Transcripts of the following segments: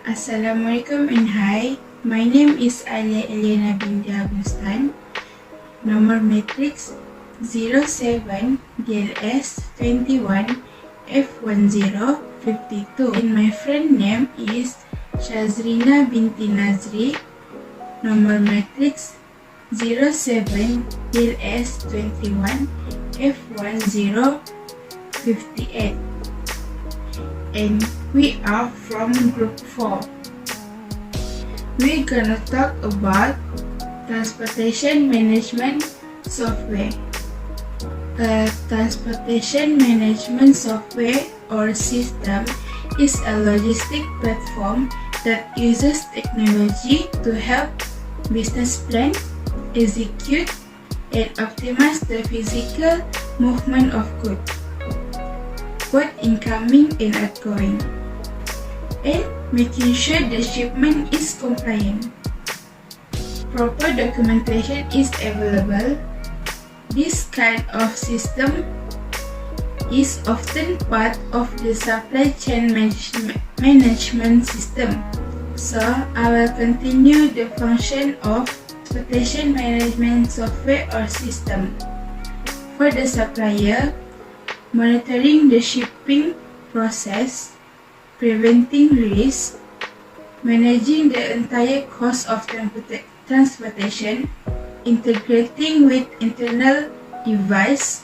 Assalamualaikum and hi. My name is Alia Elena binti Agustan. Nomor matrix 07 DLS 21 F1052. And my friend name is Shazrina binti Nazri. Nomor matrix 07 DLS 21 F1058. And we are from group 4. We're gonna talk about transportation management software. A transportation management software or system is a logistic platform that uses technology to help business plan, execute, and optimize the physical movement of goods, both incoming and outgoing, and making sure the shipment is compliant. Proper documentation is available. This kind of system is often part of the supply chain management system. So I will continue the function of transportation management software or system. For the supplier, monitoring the shipping process, preventing risk, managing the entire cost of transportation, integrating with internal device,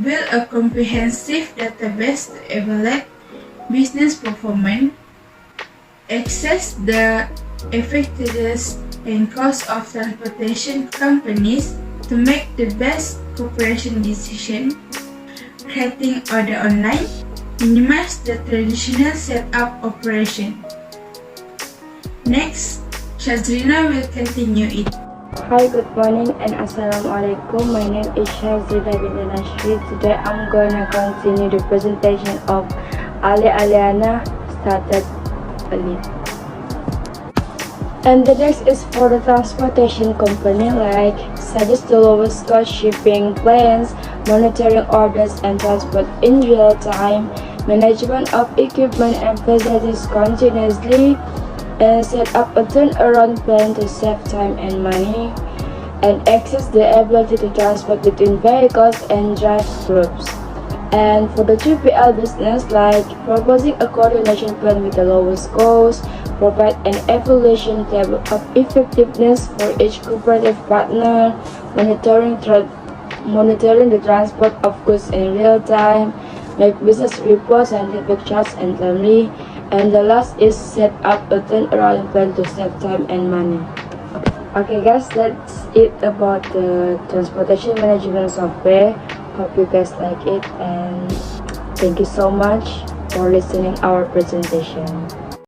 build a comprehensive database to evaluate business performance, assess the effectiveness and cost of transportation companies to make the best cooperation decision, creating order online, minimize the traditional setup operation. Next, Shazrina will continue it. Hi, good morning and Assalamualaikum. My name is Shazrina binti Nashri. Today I'm gonna continue the presentation of Aliana started early. And the next is for the transportation company, like suggest the lowest cost shipping plans, monitoring orders and transport in real time, management of equipment and facilities continuously, and set up a turnaround plan to save time and money, and access the ability to transport between vehicles and drive groups. And for the 3PL business, like proposing a coordination plan with the lowest cost, provide an evaluation table of effectiveness for each cooperative partner, monitoring the transport of goods in real time, make business reports and feedback charts and timely, and the last is set up a turnaround plan to save time and money. Okay guys, that's it about the transportation management software. Hope you guys like it, and thank you so much for listening our presentation.